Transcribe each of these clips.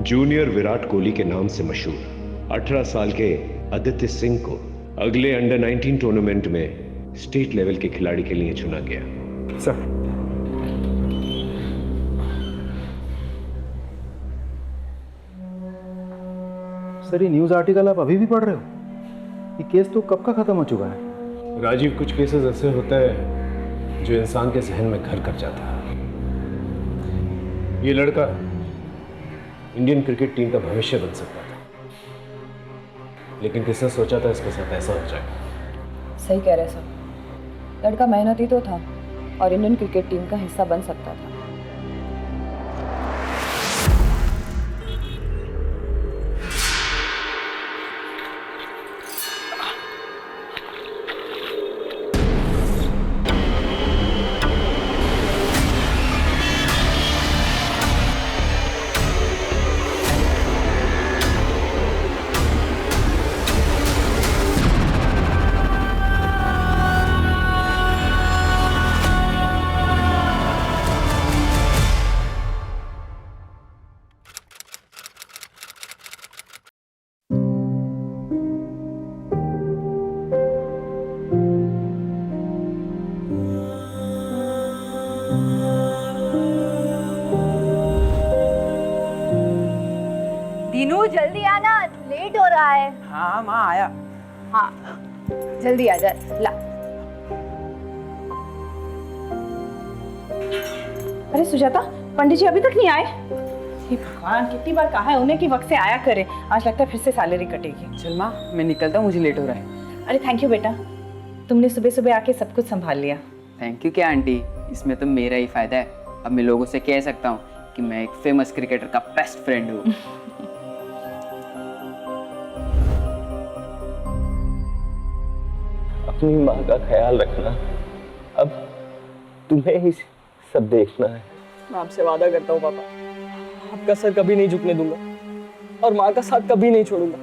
Junior Virat Kohli के नाम से मशहूर 18 साल के आदित्य सिंह को अगले अंडर 19 टूर्नामेंट में स्टेट लेवल के खिलाड़ी के लिए चुना गया। सर, सर ये न्यूज़ आर्टिकल आप अभी भी पढ़ रहे हो? ये केस तो कब का खत्म हो चुका है। राजीव, कुछ केसेस ऐसे होते हैं जो इंसान के जहन में घर कर जाता है। ये लड़का इंडियन क्रिकेट टीम का भविष्य बन सकता था, लेकिन किसने सोचा था इसके साथ ऐसा हो जाएगा। सही कह रहे सर, लड़का मेहनती तो था और इंडियन क्रिकेट टीम का हिस्सा बन सकता था। दीनू जल्दी आना, लेट हो रहा है। हाँ माँ आया। हाँ जल्दी आ जा। ला। अरे सुजाता, पंडित जी अभी तक नहीं आए? हे भगवान, कितनी बार कहा है उन्हें कि वक्त से आया करे। आज लगता है फिर से सैलरी कटेगी। चल माँ मैं निकलता हूँ, मुझे लेट हो रहा है। अरे थैंक यू बेटा, तुमने सुबह सुबह आके सब कुछ संभाल लिया। थैंक यू क्या आंटी, इसमें तो मेरा ही फायदा है। अब मैं लोगों से कह सकता हूँ कि मैं एक फेमस क्रिकेटर का बेस्ट फ्रेंड हूँ। अपनी माँ का ख्याल रखना, अब तुम्हें ही सब देखना है। मैं आपसे वादा करता हूँ पापा, आपका सर कभी नहीं झुकने दूंगा और माँ का साथ कभी नहीं छोड़ूंगा।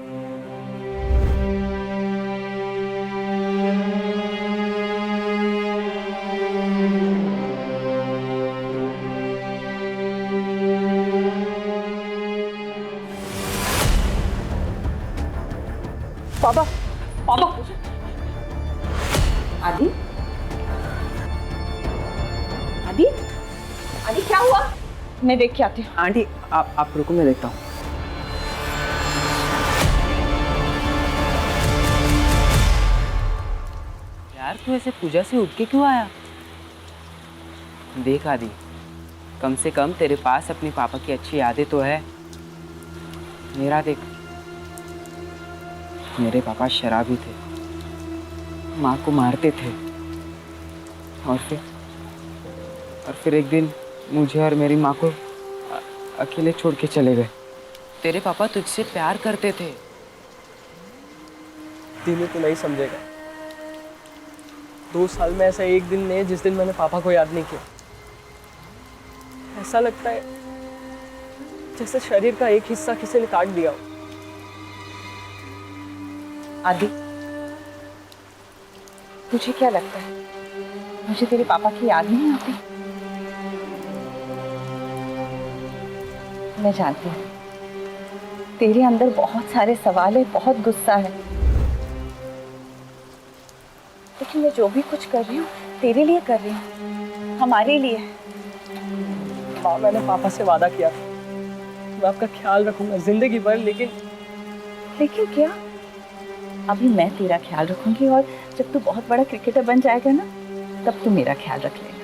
पापा, पापा। आदि, आदि, आदि क्या हुआ? मैं देख के आती हूँ। आंटी आप रुको, मैं देखता हूँ। यार तू ऐसे पूजा से उठ के क्यों आया? देख आदि, कम से कम तेरे पास अपने पापा की अच्छी यादें तो है। मेरा देख, मेरे पापा शराबी थे, माँ को मारते थे और फिर एक दिन मुझे और मेरी माँ को अकेले छोड़ के चले गए। तेरे पापा तुझसे प्यार करते थे। दीनू तू नहीं समझेगा, 2 साल में ऐसा एक दिन नहीं है जिस दिन मैंने पापा को याद नहीं किया। ऐसा लगता है जैसे शरीर का एक हिस्सा किसी ने काट दिया हो। आदि, तुझे क्या लगता है मुझे तेरे पापा की याद नहीं आती? मैं जानती हूँ तेरे अंदर बहुत सारे सवाल है, बहुत गुस्सा है, लेकिन मैं जो भी कुछ कर रही हूँ तेरे लिए कर रही हूँ, हमारे लिए। माँ, मैंने पापा से वादा किया मैं आपका ख्याल रखूंगा जिंदगी भर। लेकिन क्या? अभी मैं तेरा ख्याल रखूंगी और जब तू बहुत बड़ा क्रिकेटर बन जाएगा ना, तब तू मेरा ख्याल रख लेगा।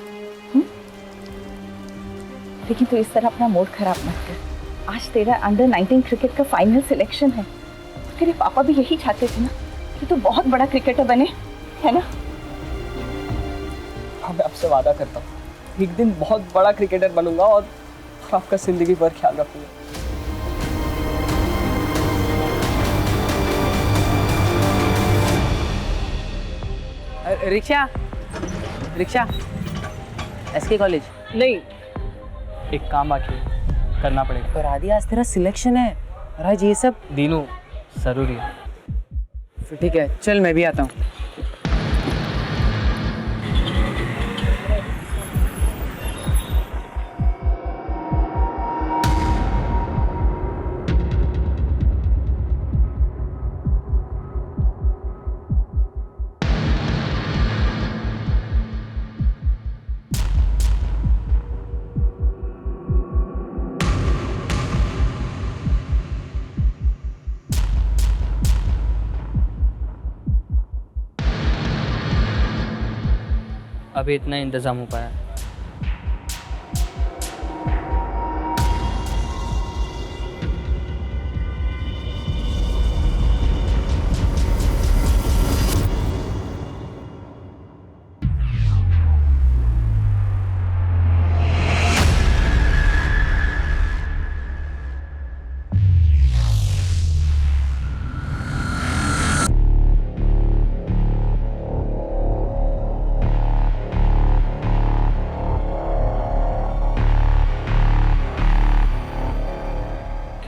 लेकिन तू इस तरह अपना मूड खराब मत कर। आज तेरा अंडर 19 क्रिकेट का फाइनल सिलेक्शन है। तेरे पापा भी यही चाहते थे ना कि तू बहुत बड़ा क्रिकेटर बने, है ना? हाँ, मैं आपसे वादा करता हूँ एक दिन बहुत बड़ा क्रिकेटर बनूंगा और आपका जिंदगी भर ख्याल रखूंगा। रिक्शा एसके कॉलेज नहीं, एक काम बाकी है, करना पड़ेगा। पर आदि आज तेरा सिलेक्शन है और आज ये सब। दीनू जरूरी है। फिर ठीक है, चल मैं भी आता हूँ। अभी इतना इंतज़ाम हो पाया।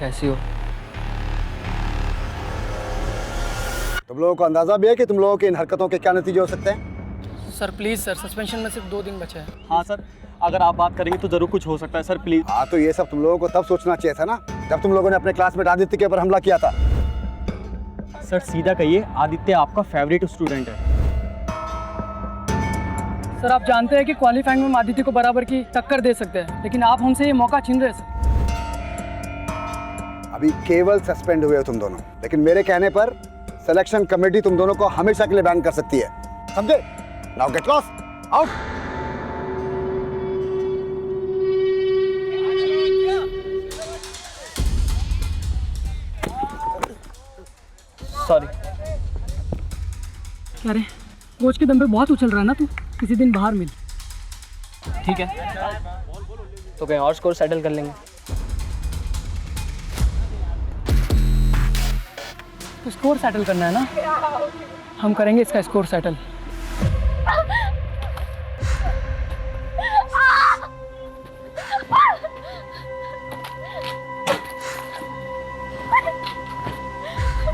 कैसी हो? तुम लोगों को अंदाजा भी है कि तुम लोगों की इन हरकतों के क्या नतीजे हो सकते हैं? सर प्लीज़ सर, सस्पेंशन में सिर्फ 2 दिन बचे हैं। हाँ सर, अगर आप बात करेंगे तो ज़रूर कुछ हो सकता है सर, प्लीज़। हाँ, तो ये सब तुम लोगों को तब सोचना चाहिए था ना, जब तुम लोगों ने अपने क्लासमेट आदित्य के ऊपर हमला किया था। सर सीधा कहिए, आदित्य आपका फेवरेट स्टूडेंट है। सर आप जानते हैं कि क्वालिफाइंग में हम आदित्य को बराबर की टक्कर दे सकते हैं, लेकिन आप हमसे ये मौका छीन रहे हैं सर। अभी केवल सस्पेंड हुए हो तुम दोनों, लेकिन मेरे कहने पर सिलेक्शन कमेटी तुम दोनों को हमेशा के लिए बैन कर सकती है, समझे? Now get lost, out. Sorry. क्या रे, कोच के दम पे बहुत उछल रहा है ना तू, किसी दिन बाहर मिल। ठीक है, तो कहीं और स्कोर सेटल कर लेंगे। तो स्कोर सेटल करना है ना, हम करेंगे इसका स्कोर सेटल।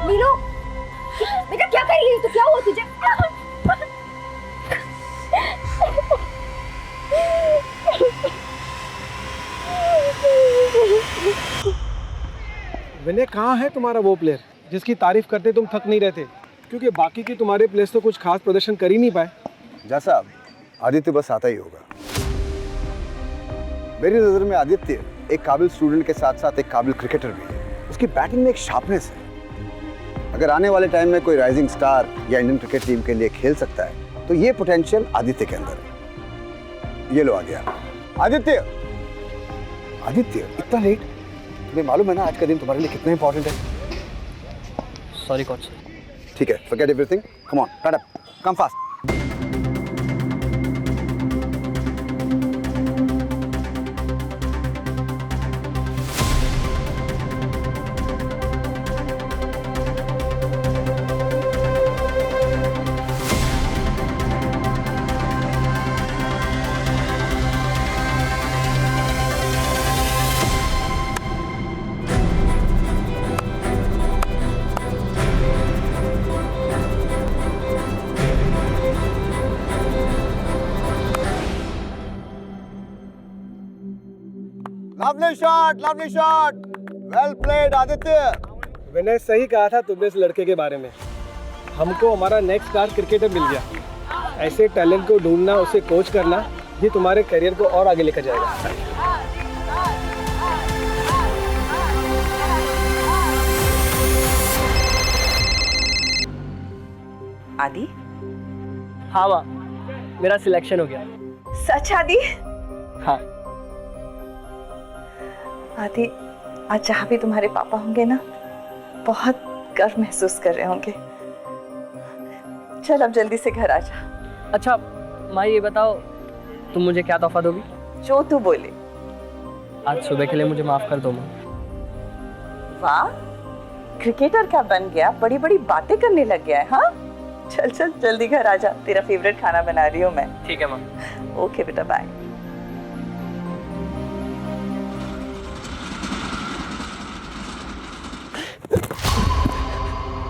नीलू, बेटा क्या कर रही है तू? क्या हुआ तुझे? विनय, कहाँ है तुम्हारा वो प्लेयर जिसकी तारीफ करते तुम थक नहीं रहते? क्योंकि बाकी के तुम्हारे प्लेयर्स तो कुछ खास प्रदर्शन कर ही नहीं पाए। जैसा आदित्य बस आता ही होगा। मेरी नजर में आदित्य एक काबिल स्टूडेंट के साथ साथ एक काबिल क्रिकेटर भी है। उसकी बैटिंग में एक शार्पनेस है। अगर आने वाले टाइम में कोई राइजिंग स्टार या इंडियन क्रिकेट टीम के लिए खेल सकता है तो ये पोटेंशियल आदित्य के अंदर है। ये लो आ गया आदित्य। आदित्य, इतना लेट? तुम्हें मालूम है ना आज का दिन तुम्हारे लिए कितना इंपॉर्टेंट है? Sorry coach. ठीक है, forget everything. Come on, stand up. Come fast. Lovely shot. Well played, Aditya. विनय, सही कहा था तुमने इस लड़के के बारे में। हमको हमारा नेक्स्ट स्टार क्रिकेटर मिल गया। ऐसे टैलेंट को ढूंढना, उसे कोच करना, ये तुम्हारे करियर को और आगे लेकर जाएगा। आदि? हाँ माँ, मेरा सिलेक्शन हो गया। सच आदि? हाँ। आदि, आज जहाँ भी तुम्हारे पापा होंगे ना, बहुत गर्व महसूस कर रहे होंगे। चल अब जल्दी से घर आ जा। अच्छा माँ, ये बताओ तुम मुझे क्या तोहफा दोगी? जो तू बोले। आज सुबह के लिए मुझे माफ कर दो माँ। वाह, क्रिकेटर क्या बन गया, बड़ी बड़ी बातें करने लग गया है। हाँ, चल चल जल्दी घर आ जा, तेरा फेवरेट खाना बना रही हूँ मैं। ठीक है माँ। ओके बेटा, बाय।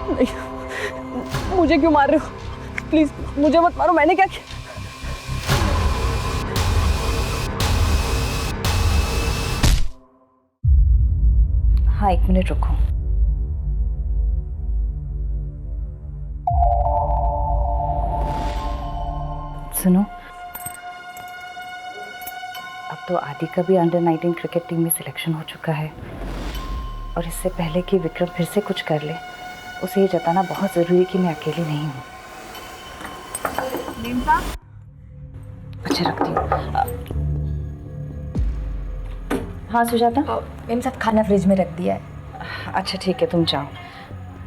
नहीं, मुझे क्यों मार रहे हो? प्लीज मुझे मत मारो, मैंने क्या किया? हाँ, 1 मिनट रुको। सुनो, अब तो आदि का भी अंडर 19 क्रिकेट टीम में सिलेक्शन हो चुका है, और इससे पहले कि विक्रम फिर से कुछ कर ले, उसे ये जताना बहुत ज़रूरी है कि मैं अकेली नहीं हूँ। अच्छा रखती हूँ। हाँ सुजाता। मैम साहब खाना फ्रिज में रख दिया है। अच्छा ठीक है, तुम जाओ।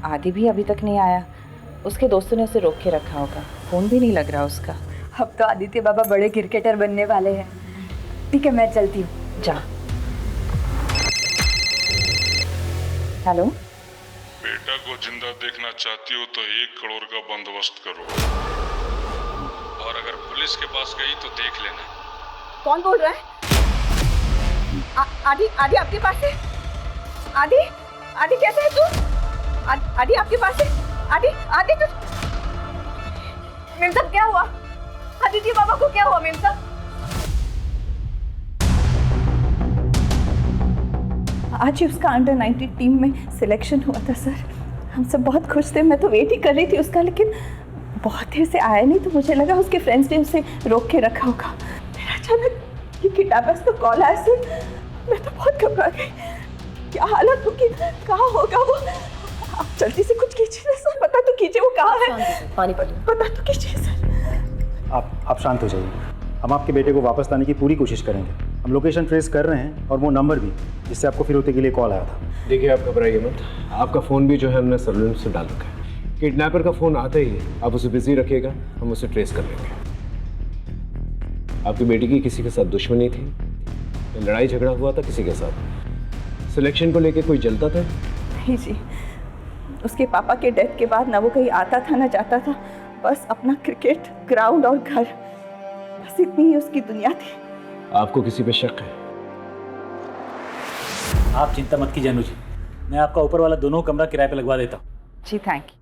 आदि भी अभी तक नहीं आया, उसके दोस्तों ने उसे रोक के रखा होगा, फोन भी नहीं लग रहा उसका। अब तो आदित्य बाबा बड़े क्रिकेटर बनने वाले हैं। ठीक है मैं चलती हूँ। जा। हेलो। बेटा को जिंदा देखना चाहती हो तो 1 करोड़ का बंदोबस्त करो, और अगर पुलिस के पास गई तो देख लेना। कौन बोल रहा है? आदि, आदि आपके पास है? आदि, आदि कैसे है तू? आदि आपके पास है? आदि, आदि तू? मेम साहब क्या हुआ? आदित्य बाबा को क्या हुआ मेम साहब? आज ही उसका अंडर 90 टीम में सिलेक्शन हुआ था सर। हम सब बहुत खुश थे, मैं तो वेट ही कर रही थी उसका, लेकिन बहुत देर से आया नहीं तो मुझे लगा उसके फ्रेंड्स ने उसे रोक के रखा होगा। फिर अचानक ये किडनैपर्स का कॉल आया सर, मैं तो बहुत घबरा गई। क्या हालत होगी, कहाँ होगा वो? आप जल्दी से कुछ कीजिए सर, पता तो कीजिए वो कहाँ है। पानी पड़ गया। पता तो कीजिए सर। आप शांत हो जाइए, हम आपके बेटे को वापस लाने की पूरी कोशिश करेंगे। हम लोकेशन ट्रेस कर रहे हैं और वो नंबर भी जिससे आपको फिरौती के लिए कॉल आया था। देखिए आप घबराइए मत, आपका फ़ोन भी जो है हमने सर्विलेंस से डाल रखा है। किडनैपर का फ़ोन आता ही है, आप उसे बिजी रखिएगा, हम उसे ट्रेस कर लेंगे। आपकी बेटी की किसी के साथ दुश्मनी थी, लड़ाई झगड़ा हुआ था किसी के साथ? सिलेक्शन को लेके कोई जलता था? नहीं जी, उसके पापा के डेथ के बाद ना वो कहीं आता था ना जाता था, बस अपना क्रिकेट ग्राउंड और घर, बस इतनी ही उसकी दुनिया थी। आपको किसी पे शक है? आप चिंता मत कीजिए अनुज, मैं आपका ऊपर वाला दोनों कमरा किराए पे लगवा देता हूँ। जी थैंक यू।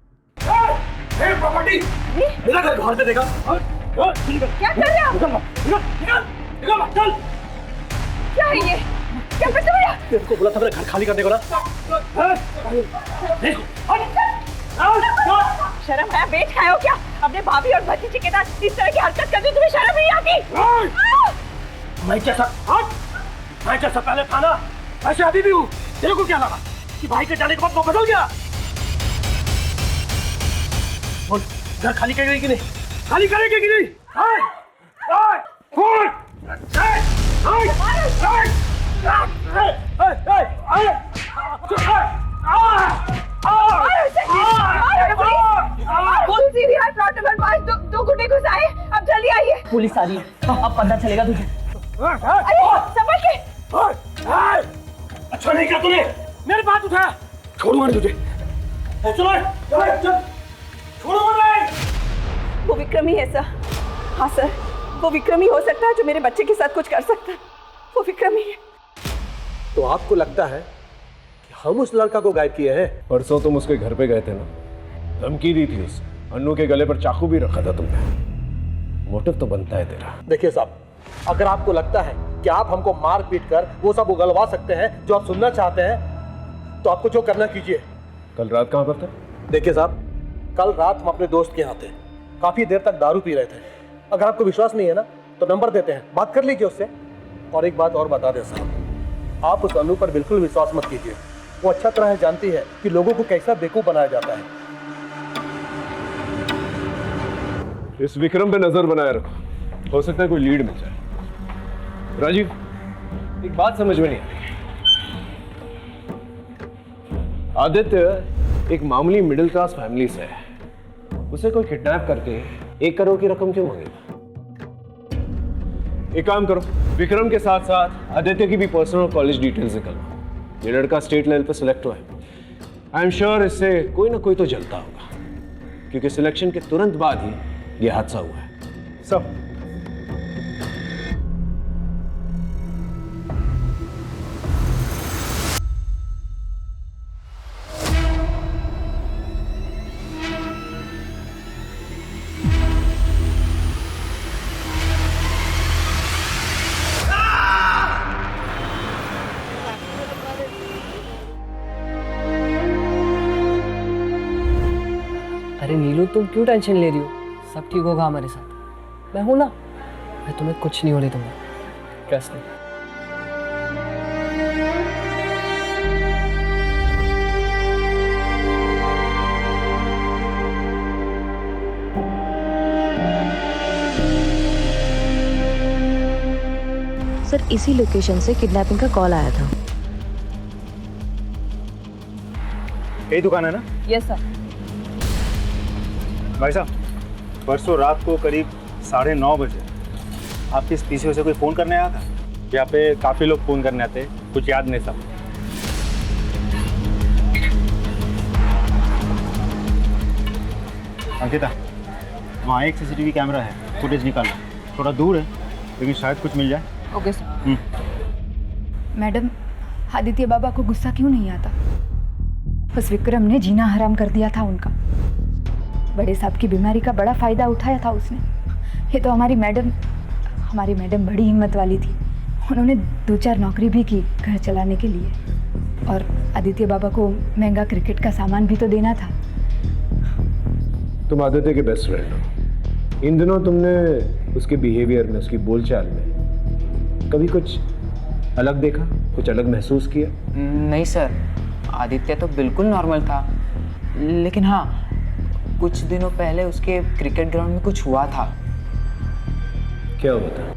प्रॉपर्टी मेरा घर बाहर से देखा। क्या कर रहे हो? निकल चल। क्या है ये? क्या करते हो? तेरे को बोला था मेरा घर खाली करने को ना। शर्म है, बेच खाए हो क्या? अपने भाभी और भतीजे के साथ इस तरह की हरकत करनी तुम्हें शर्म नहीं आती? मैं जैसा पहले था ना ऐसे अभी भी हूँ। तेरे को क्या लगा कि भाई के जाने के बाद वो बदल गया? बोल, घर खाली करेगी कि नहीं? खाली करेगी कि नहीं? दो गुंडे घुस आए, अब जल्दी आइए। पुलिस आ रही है, अब पता चलेगा तुझे। समझ के। अच्छा नहीं किया तूने, मेरे बात उठाया। छोड़ूंगा नहीं तुझे। चलो चल, छोड़ूंगा नहीं। वो विक्रमी है सर। हाँ सर, वो विक्रमी हो सकता है जो मेरे बच्चे के साथ कुछ कर सकता है। वो विक्रमी है। तो आपको लगता है कि हम उस लड़का को गायब किए हैं? परसों तुम उसके घर पे गए थे ना, धमकी दी थी उसे, अन्नू के गले पर चाकू भी रखा था तुमने। मोटिव तो बनता है तेरा। देखिए साहब, अगर आपको लगता है कि आप हमको मार पीट कर वो सब उगलवा सकते हैं जो आप सुनना चाहते हैं, तो आपको जो करना कीजिए। कल रात कहाँ पर था? देखिए साहब, कल रात हम अपने दोस्त के यहाँ थे, काफी देर तक दारू पी रहे थे। अगर आपको विश्वास नहीं है ना तो नंबर देते हैं, बात कर लीजिए उससे। और एक बात और बता दें साहब, आप उस अनु पर बिल्कुल विश्वास मत कीजिए। वो अच्छा तरह जानती है कि लोगों को कैसा बेवकूफ बनाया जाता है। इस विक्रम पे नजर बनाए रखो, हो सकता है कोई लीड मिल जाए। राजीव, एक बात समझ में नहीं आ रही। आदित्य एक मामूली मिडिल क्लास फैमिली से है, उसे कोई किडनैप करके 1 करोड़ की रकम क्यों मांगेगा? एक काम करो, विक्रम के साथ साथ आदित्य की भी पर्सनल कॉलेज डिटेल्स निकलवाओ। ये लड़का स्टेट लेवल पे सिलेक्ट हुआ है। आई एम श्योर इससे कोई ना कोई तो जलता होगा, क्योंकि सिलेक्शन के तुरंत बाद ही ये हादसा हुआ है। सब अरे नीलू, तुम क्यों टेंशन ले रही हो? सब ठीक होगा हमारे साथ, मैं हूं ना। मैं तुम्हें कुछ नहीं होने दूंगा, ट्रस्ट मी। सर इसी लोकेशन से किडनैपिंग का कॉल आया था। यही दुकान है ना? Yes sir. भाई साहब, परसों रात को करीब 9:30 बजे आपके इस पीछे से कोई फ़ोन करने आया था? यहाँ पे काफ़ी लोग फ़ोन करने आते, कुछ याद नहीं सब। अंकिता, वहाँ एक CCTV कैमरा है, फुटेज निकालो। थोड़ा दूर है लेकिन शायद कुछ मिल जाए। Okay sir. मैडम, आदित्य बाबा को गुस्सा क्यों नहीं आता? उस विक्रम ने जीना हराम कर दिया था उनका। बड़े साहब की बीमारी का बड़ा फायदा उठाया था उसने। ये तो हमारी मैडम बड़ी हिम्मत वाली थी। उन्होंने 2-4 नौकरी भी की घर चलाने के लिए, और आदित्य बाबा को महंगा क्रिकेट का सामान भी तो देना था। तुम आदित्य के बेस्ट फ्रेंड हो। इन दिनों तुमने उसके बिहेवियर में, उसकी बोलचाल में कभी कुछ अलग देखा, कुछ अलग महसूस किया? नहीं सर, आदित्य तो बिल्कुल नॉर्मल था। लेकिन हाँ, कुछ दिनों पहले उसके क्रिकेट ग्राउंड में कुछ हुआ था। क्या हुआ था?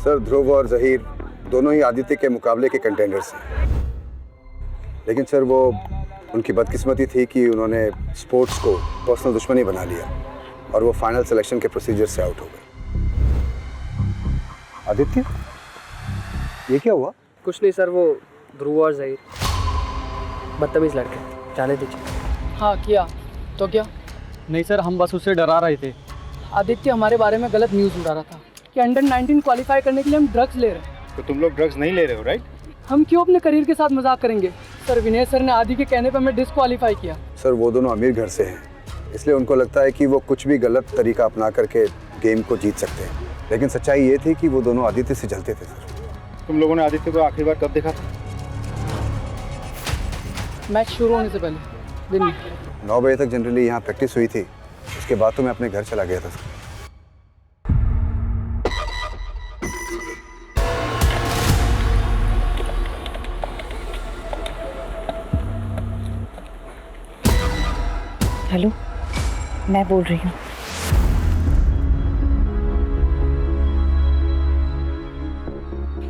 सर, ध्रुव और जहीर दोनों ही आदित्य के मुकाबले के कंटेंडर्स हैं। लेकिन सर, वो उनकी बदकिस्मती थी कि उन्होंने स्पोर्ट्स को पर्सनल दुश्मनी बना लिया और वो फाइनल सिलेक्शन के प्रोसीजर से आउट हो गए। आदित्य, ये क्या हुआ? कुछ नहीं सर, वो ध्रुव और जहीर बदतमीज लड़के, जाने दीजिए। हाँ किया तो क्या? नहीं सर, हम बस उससे डरा रहे थे। आदित्य हमारे बारे में गलत न्यूज़ उड़ा रहा था कि अंडर 19 क्वालिफाई करने के लिए हम ड्रग्स ले रहे हैं। तो तुम लोग ड्रग्स नहीं ले रहे हो, राइट? हम क्यों अपने करियर के साथ मजाक करेंगे? सर, विनय सर ने आदि के कहने पर हमें डिस्क्वालीफाई किया। सर, वो दोनों अमीर घर से हैं, इसलिए उनको लगता है कि वो कुछ भी गलत तरीका अपना करके गेम को जीत सकते हैं। लेकिन सच्चाई ये थी कि वो दोनों आदित्य से जलते थे। सर, तुम लोगों ने आदित्य को आखिरी बार कब देखा था? मैच शुरू होने से पहले दिन 9 बजे तक जनरली यहाँ प्रैक्टिस हुई थी। उसके बाद तो मैं अपने घर चला गया था। सर, हेलो, मैं बोल रही हूँ।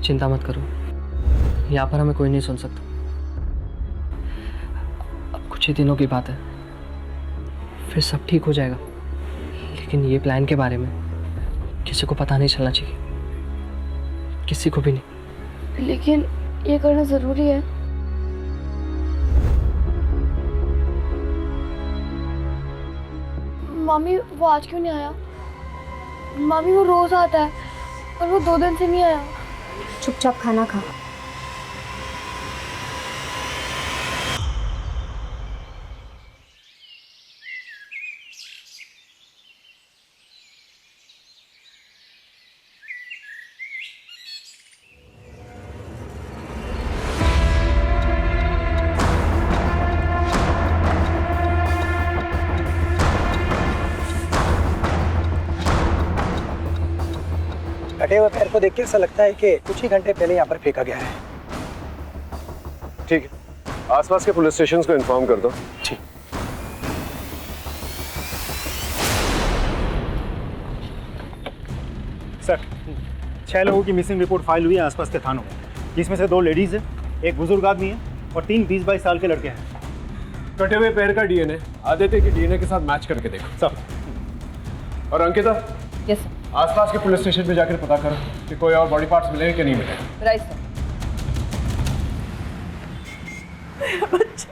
चिंता मत करो, यहाँ पर हमें कोई नहीं सुन सकता। अब कुछ ही दिनों की बात है, फिर सब ठीक हो जाएगा। लेकिन ये प्लान के बारे में किसी को पता नहीं चलना चाहिए, किसी को भी नहीं। लेकिन ये करना ज़रूरी है। मामी, वो आज क्यों नहीं आया? मामी, वो रोज आता है और वो 2 दिन से नहीं आया। चुपचाप खाना खा। कटे हुए पैर को देख के ऐसा लगता है कि कुछ ही घंटे पहले यहाँ पर फेंका गया है। ठीक है, आसपास के पुलिस स्टेशंस को इन्फॉर्म कर दो। ठीक। सर, 6 लोगों की मिसिंग रिपोर्ट फाइल हुई है आसपास के थानों में, जिसमें से 2 लेडीज है, एक बुजुर्ग आदमी है और 3 20-22 साल के लड़के हैं। कटे हुए पैर का डीएनए आदित्य के डीएनए के साथ मैच करके देखो। सब। और अंकिता, यस सर। आसपास के पुलिस स्टेशन पे जाकर पता करो कि कोई और बॉडी पार्ट्स मिले कि नहीं मिले। Right sir. मेरा बच्चा,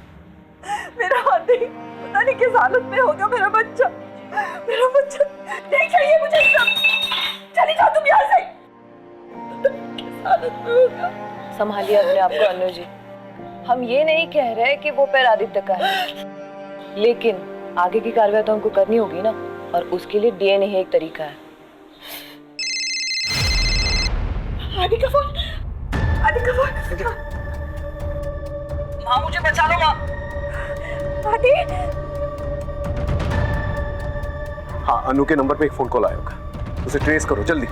मेरा आदि पता नहीं किस हालत में होगा। मेरा बच्चा नहीं चाहिए मुझे। सब चली जाओ तुम यहाँ से। किस हालत में होगा? संभालिए अपने आप को अनु जी। हम ये नहीं कह रहे कि वो पैर आदित्य का है, लेकिन आगे की कार्रवाई तो हमको करनी होगी ना, और उसके लिए डीएनए ही एक तरीका है। आदि का फोन। माँ, मुझे बचा लो माँ। आदि। हाँ, अनु के नंबर पे एक फोन कॉल आया होगा, उसे ट्रेस करो जल्दी।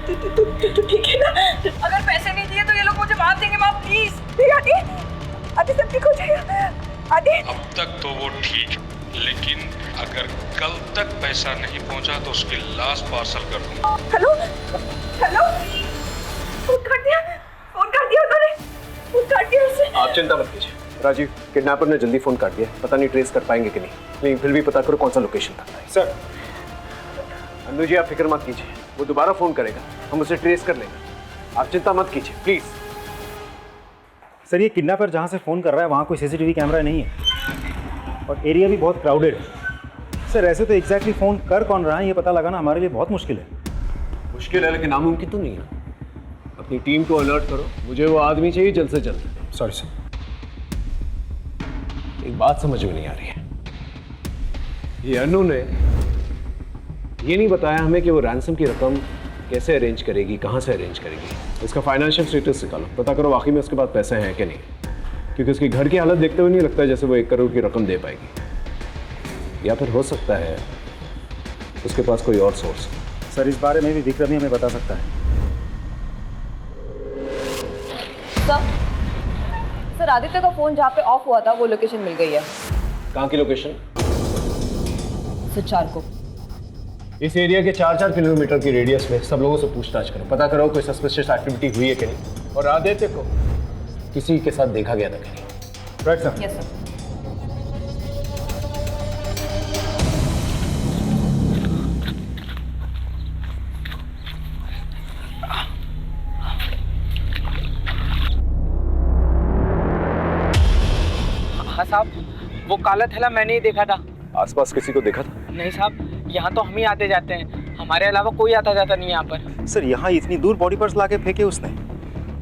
तू ठीक है ना? अगर पैसे नहीं दिए तो ये लोग मुझे मार देंगे माँ, प्लीज। आदि सब ठीक हो जाएगा। आदि, अब तक तो वो ठीक, लेकिन अगर कल तक पैसा नहीं पहुंचा तो उसकी लाश पार्सल कर दूंगा। हेलो, काट दिया उन्होंने, फोन काट दिया उसने। आप चिंता मत कीजिए राजीव, किडनैपर ने जल्दी फोन काट दिया, पता नहीं ट्रेस कर पाएंगे कि नहीं, लेकिन फिर भी पता करो कौन सा लोकेशन था। सर अन्नू जी आप फिक्र मत कीजिए, वो दोबारा फोन करेगा, हम उसे ट्रेस कर लेंगे, आप चिंता मत कीजिए प्लीज। सर ये किडनैपर जहाँ से फ़ोन कर रहा है वहाँ कोई सीसीटीवी कैमरा नहीं है और एरिया भी बहुत क्राउडेड है। सर ऐसे तो एग्जैक्टली फ़ोन कर कौन रहा है ये पता लगाना हमारे लिए बहुत मुश्किल है। मुश्किल है लेकिन नामुमकिन तो नहीं है। अपनी टीम को अलर्ट करो, मुझे वो आदमी चाहिए जल्द से जल्द। Sorry sir. एक बात समझ में नहीं आ रही है, ये अनु ने ये नहीं बताया हमें कि वो रैंसम की रकम कैसे अरेंज करेगी, कहाँ से अरेंज करेगी। इसका फाइनेंशियल स्टेटस निकालो, पता करो वाकई में उसके पास पैसे हैं कि नहीं, क्योंकि उसकी घर की हालत देखते हुए नहीं लगता जैसे वो 1 करोड़ की रकम दे पाएगी। या फिर हो सकता है उसके पास कोई और सोर्स। सर इस बारे में भी विक्रम ही हमें बता सकता है। सर आदित्य का फोन जहाँ पे ऑफ हुआ था वो लोकेशन मिल गई है। कहाँ की लोकेशन? सुचार को। इस एरिया के 4-4 किलोमीटर की रेडियस में सब लोगों से पूछताछ करो, पता करो कोई सस्पिशियस एक्टिविटी हुई है कि नहीं, और आदित्य को किसी के साथ देखा गया था कि नहीं। Right sir. Yes sir. हाँ साहब, वो काला थैला मैंने ही देखा था। आसपास किसी को देखा था? नहीं साहब, यहाँ तो हम ही आते जाते हैं, हमारे अलावा कोई आता जाता नहीं है यहाँ पर। सर यहाँ इतनी दूर बॉडी पार्ट्स ला के फेंके उसने।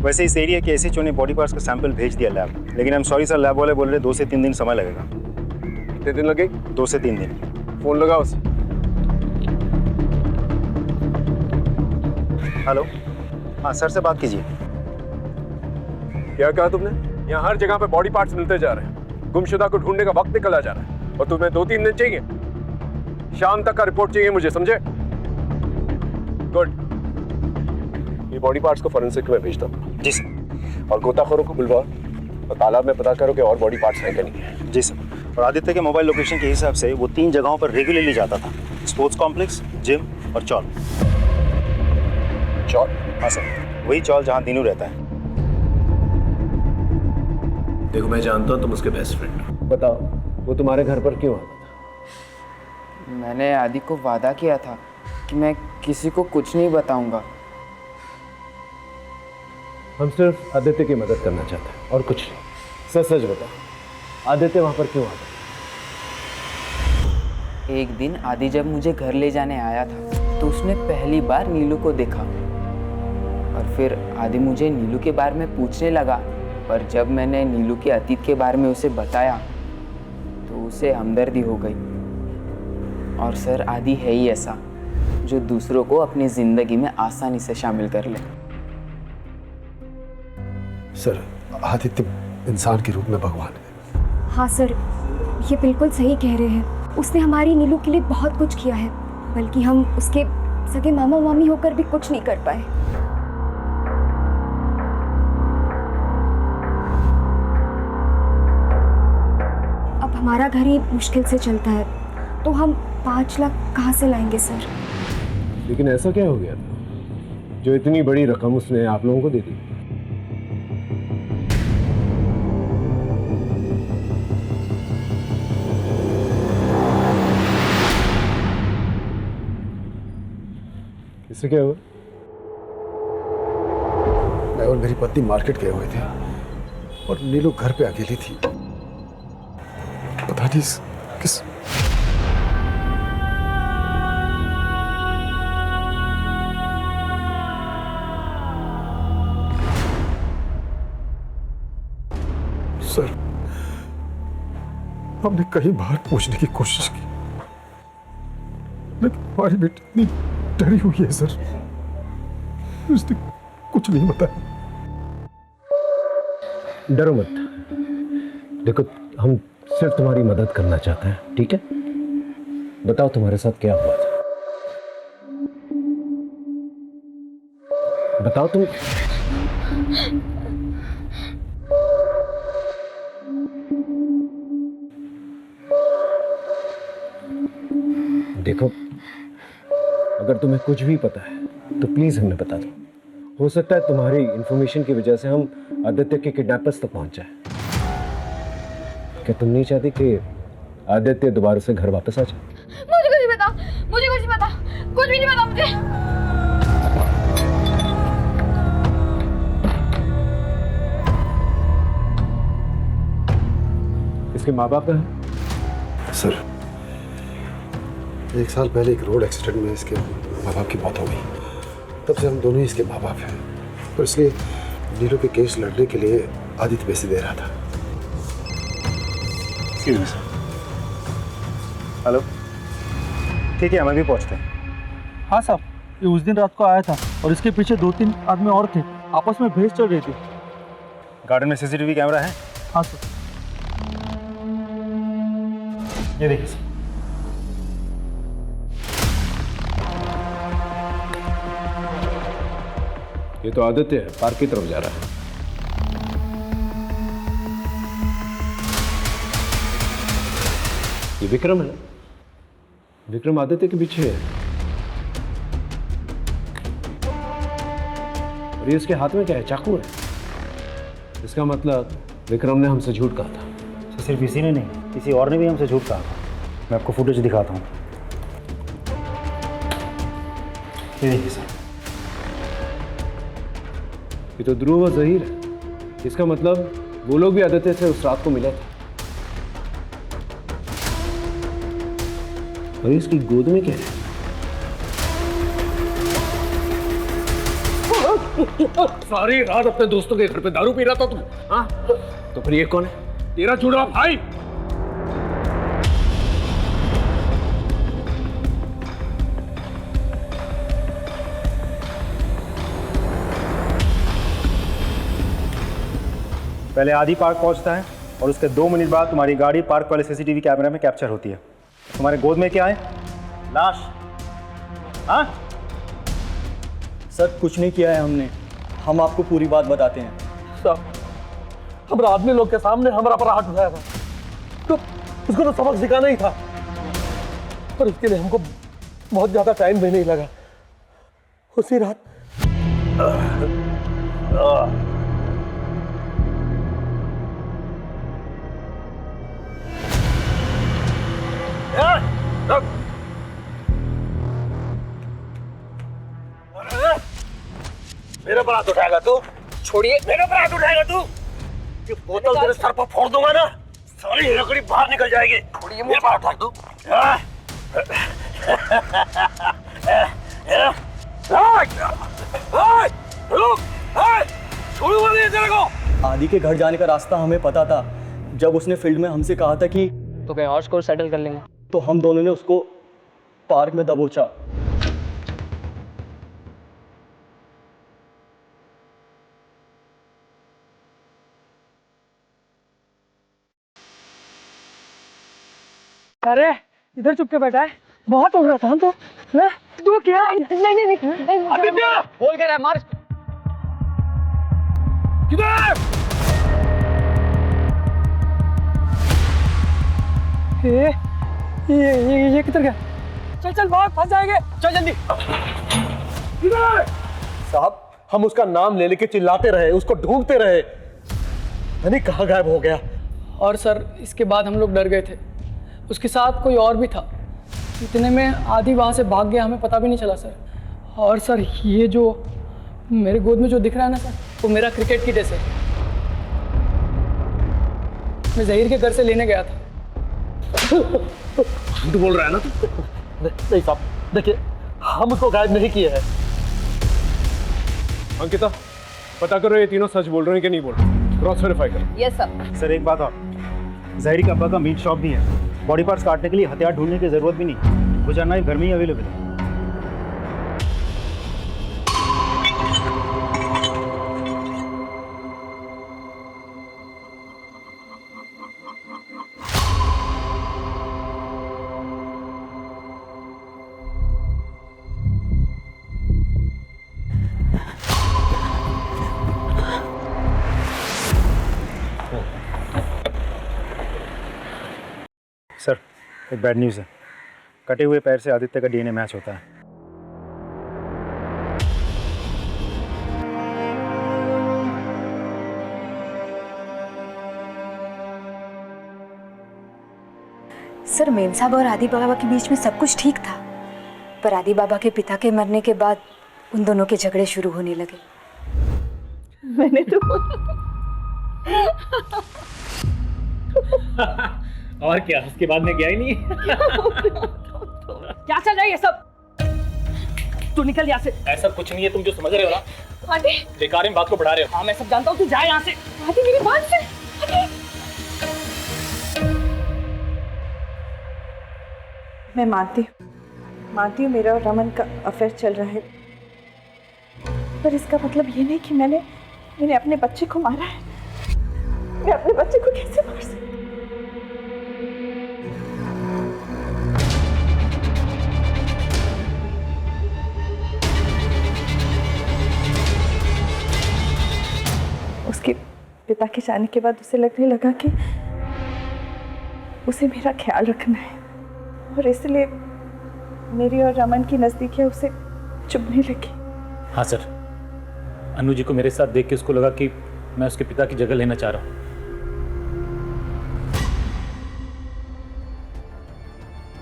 वैसे इस एरिया के एसएचओ ने बॉडी पार्ट्स का सैंपल भेज दिया लैब, लेकिन I am sorry sir, lab वाले बोल रहे 2 से 3 दिन समय लगेगा। कितने दिन लगे? 2 से 3 दिन। फोन लगाओ उसे। हेलो, हाँ सर से बात कीजिए। क्या कहा तुमने? यहाँ हर जगह पे बॉडी पार्ट्स मिलते जा रहे हैं, गुमशुदा को ढूंढने का वक्त निकला जा रहा है, और तुम्हें 2-3 दिन चाहिए? शाम तक का रिपोर्ट चाहिए मुझे, समझे? गुड। ये बॉडी पार्ट्स को फॉरेंसिक में भेजता हूँ। जी सर। और गोताखोरों को बुलवाओ और तालाब में पता करो कि और बॉडी पार्ट्स हैं कि नहीं है। जी सर। और आदित्य के मोबाइल लोकेशन के हिसाब से वो 3 जगहों पर रेगुलरली जाता था, स्पोर्ट्स कॉम्प्लेक्स, जिम और चौल। चौल? हाँ सर, वही चौल जहाँ दीनू रहता है। देखो मैं जानता हूँ तुम उसके बेस्ट फ्रेंड हो, बताओ वो तुम्हारे घर पर क्यों आता था? मैंने आदि को वादा किया था कि मैं किसी को कुछ नहीं बताऊंगा। हम सिर्फ आदित्य की मदद करना चाहते हैं और कुछ नहीं। सच सच बताओ, आदित्य वहाँ पर क्यों आता था? एक दिन आदि जब मुझे घर ले जाने आया था तो उसने पहली बार नीलू को देखा, और फिर आदि मुझे नीलू के बारे में पूछने लगा, पर जब मैंने नीलू के अतीत के बारे में उसे बताया तो उसे हमदर्दी हो गई। और सर आदि है ही ऐसा जो दूसरों को अपनी जिंदगी में आसानी से शामिल कर ले। सर आदित्य इंसान के रूप में भगवान है। हाँ सर, ये बिल्कुल सही कह रहे हैं। उसने हमारी नीलू के लिए बहुत कुछ किया है, बल्कि हम उसके सगे मामा मामी होकर भी कुछ नहीं कर पाए। अब हमारा घर ही मुश्किल से चलता है, तो हम 5 लाख कहाँ से लाएंगे सर? लेकिन ऐसा क्या हो गया था जो इतनी बड़ी रकम उसने आप लोगों को दे दी? इससे क्या हुआ? मैं और मेरी पत्नी मार्केट गए हुए थे और नीलू घर पे अकेली थी। पता नहीं किस सर, हमने कई बार पूछने की कोशिश की, लेकिन हमारी बेटी इतनी डरी हुई है सर, उसने कुछ नहीं बताया। डरो मत, देखो हम सिर्फ तुम्हारी मदद करना चाहते हैं, ठीक है? बताओ तुम्हारे साथ क्या हुआ था? बताओ तुम। देखो अगर तुम्हें कुछ भी पता है तो प्लीज हमें बता दो, हो सकता है तुम्हारी इंफॉर्मेशन की वजह से हम आदित्य के किडनैपर्स तक पहुंच जाए। क्या तुम नहीं चाहती कि आदित्य दोबारा से घर वापस आ जाए? मुझे कुछ नहीं पता, मुझे कुछ नहीं पता, कुछ भी नहीं पता मुझे। इसके माँ बाप है? सर, 1 साल पहले एक रोड एक्सीडेंट में इसके माँ बाप की मौत हो गई। तब से हम दोनों ही इसके माँ बाप हैं, तो इसलिए नीलू के केस लड़ने के लिए आदित्य पैसे दे रहा था। हेलो, ठीक है, हमें भी पहुंचते हैं। हाँ साहब, ये उस दिन रात को आया था और इसके पीछे 2-3 आदमी और थे, आपस में बहस चल रही थी। गार्डन में सीसीटीवी कैमरा है? हाँ सर। ये देखिए सर। ये तो आदित्य है, पार्क की तरफ जा रहा है। ये विक्रम है। विक्रम आदित्य के पीछे है और ये इसके हाथ में क्या है? चाकू है। इसका मतलब विक्रम ने हमसे झूठ कहा था। तो सिर्फ इसी ने नहीं, किसी और ने भी हमसे झूठ कहा था। मैं आपको फुटेज दिखाता हूँ। ये देखिए सर। ये तो ध्रुव और जहीर है। इसका मतलब वो लोग भी आदित्य से उस रात को मिले थे। और इसकी गोद में क्या है? सारी रात अपने दोस्तों के घर पे दारू पी रहा था तुम? हाँ? तो फिर ये कौन है? तेरा जुड़वा भाई? पहले आदि पार्क पहुंचता है और उसके 2 मिनट बाद तुम्हारी गाड़ी पार्क वाले सीसीटीवी कैमरे में कैप्चर होती है। तुम्हारे गोद में क्या है? लाश। हाँ सर, कुछ नहीं किया है हमने, हम आपको पूरी बात बताते हैं। साहब, हमारा आदमी लोग के सामने हमारा पर हाथ उठाया था, तो उसको तो सबक सिखाना ही था, पर उसके लिए हमको बहुत ज्यादा टाइम भी नहीं लगा। उसी रात मेरे पर हाथ उठाएगा तू? छोड़िए, मेरे पर हाथ उठाएगा तू? ये बोतल तेरे सर पर फोड़ दूंगा ना, सारी लकड़ी बाहर निकल जाएगी। छोड़िए, मेरे पर उठा तू। छोड़ूंगा नहीं तेरे को। आदि के घर जाने का रास्ता हमें पता था। जब उसने फील्ड में हमसे कहा था कि तो कहीं और स्कोर सेटल कर लेंगे, तो हम दोनों ने उसको पार्क में दबोचा। अरे इधर चुप के बैठा है, बहुत उड़ रहा था तो। तू क्या? नहीं आदित्य बोल के रहा, मार किधर? ये किधर गया? चल भाग, फंस जाएंगे, चल जल्दी। किधर? साहब, हम उसका नाम ले लेके चिल्लाते रहे, उसको ढूंढते रहे, नहीं कहाँ गायब हो गया। और सर, इसके बाद हम लोग डर गए थे, उसके साथ कोई और भी था। इतने में आदि वहाँ से भाग गया, हमें पता भी नहीं चला सर। और सर, ये जो मेरे गोद में जो दिख रहा है ना सर, वो मेरा क्रिकेट किट है सर। मैं जहीर के घर से लेने गया था। तू बोल रहा है ना? नहीं साहब, देखिए, हम उसको गायब नहीं किए हैं। अंकिता, पता करो ये तीनों सच बोल रहे हैं कि नहीं बोल रहे। क्रॉस वेरीफाई करो। Yes sir. सर, एक बात और, जहीर के अब्बा का मीट शॉप भी है। बॉडी पार्ट्स काटने के लिए हथियार ढूंढने की जरूरत भी नहीं, वो जानना घर में ही अवेलेबल है। सर, एक बैड न्यूज़ है। कटे हुए पैर से आदित्य का डीएनए मैच होता है। सर मेम साहब और आदि बाबा के बीच में सब कुछ ठीक था, पर आदि बाबा के पिता के मरने के बाद उन दोनों के झगड़े शुरू होने लगे। मैंने तो और क्या, उसके बाद में गया ही नहीं। क्या चल रहा है ये सब? तू निकल यहाँ से। ऐसा कुछ नहीं है, तुम जो समझ रहे हो ना, आदि बेकार में बात को बढ़ा रहे हो। हाँ मैं सब जानता हूँ, तू जा यहाँ से। आदि मेरी बात से। आदि मैं मानती हूँ मेरा और रमन का अफेयर चल रहा है, पर इसका मतलब ये नहीं कि मैंने अपने बच्चे को मारा है। मैं अपने बच्चे को कैसे मार सकती? उसके पिता के जाने के बाद उसे लगने लगा कि उसे मेरा ख्याल रखना है, और इसलिए मेरी और रमन की नज़दीकियाँ उसे चुभने लगी। हाँ सर, अनु जी को मेरे साथ देख के उसको लगा कि मैं उसके पिता की जगह लेना चाह रहा हूँ।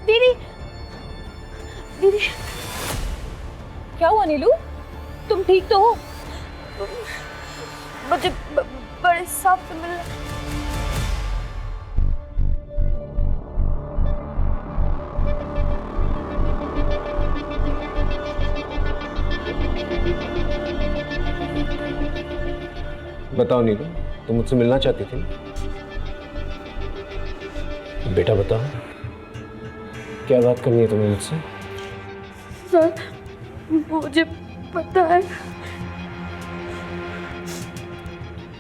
दीदी, दीदी क्या हुआ नीलू? तुम ठीक तो हो? मुझे बड़े साहब से मिलना। बताओ नीलू, तुम मुझसे मिलना चाहती थी? बेटा बताओ, क्या बात करनी है तुम्हें मुझसे? सर मुझे पता है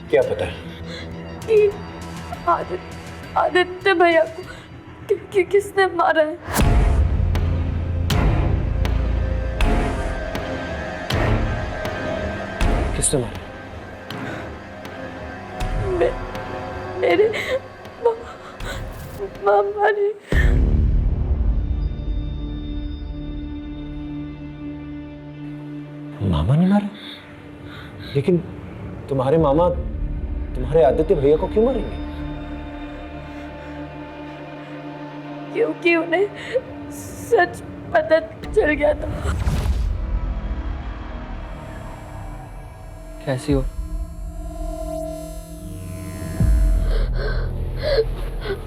क्या पता है? कि आदित्य भैया को किसने मारा है। किसने मारा? मेरे मामा ने। मामा ने मारा? लेकिन तुम्हारे मामा तुम्हारे आदित्य भैया को क्यों मारेंगे? क्योंकि उन्हें सच पता चल गया था। कैसी हो?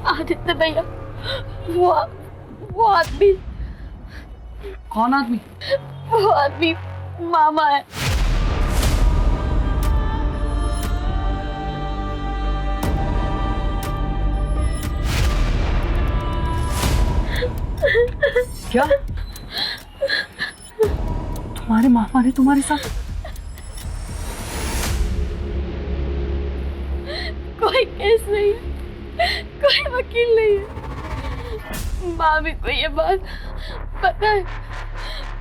आदित्य भैया, वो आदमी। कौन आदमी? वो आदमी मामा है। क्या? तुम्हारे मामा ने तुम्हारे साथ? कोई केस नहीं, कोई वकील नहीं है। मामी को ये बात पता है,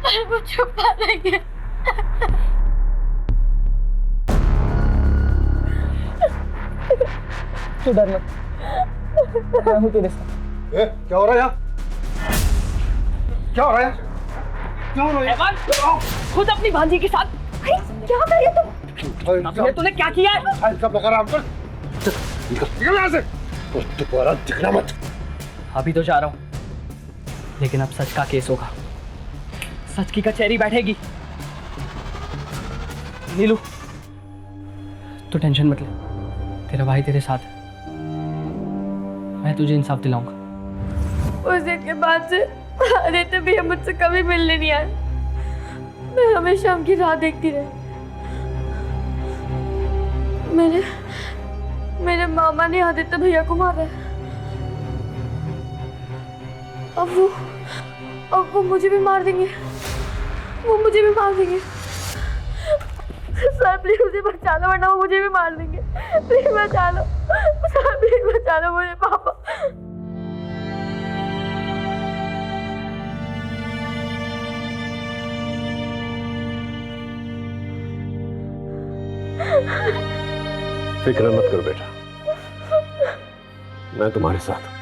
पर वो छुपा देंगे। तू डर मत, मैं हूँ तेरे साथ। क्या हो रहा है यहाँ? क्या हो रहा है? क्या हो रहा है? खुद अपनी भांजी के साथ क्या कर रही है तुम? तूने क्या किया है? सब लगा रहा है। निकल यहाँ से, दोबारा दिखना मत। अभी तो जा रहा हूँ, लेकिन अब सच का केस होगा, सच की कचहरी बैठेगी। नीलू, तू टेंशन मत ले, तेरा भाई तेरे साथ है, मैं तुझे इंसाफ दिलाऊंगा। उस दिन के बाद से आदित्य भैया मुझसे कभी मिलने नहीं आए। मैं हमेशा उनकी राह देखती रही। मेरे मामा ने आदित्य भैया को मारा है। अब वो मुझे भी मार देंगे। वो मुझे भी मार देंगे। सर प्लीज मुझे बचा लो, वरना वो मुझे भी मार देंगे। प्लीज बचा लो सर, प्लीज बचा लो मुझे पापा। फिक्र मत करो बेटा, मैं तुम्हारे साथ हूं।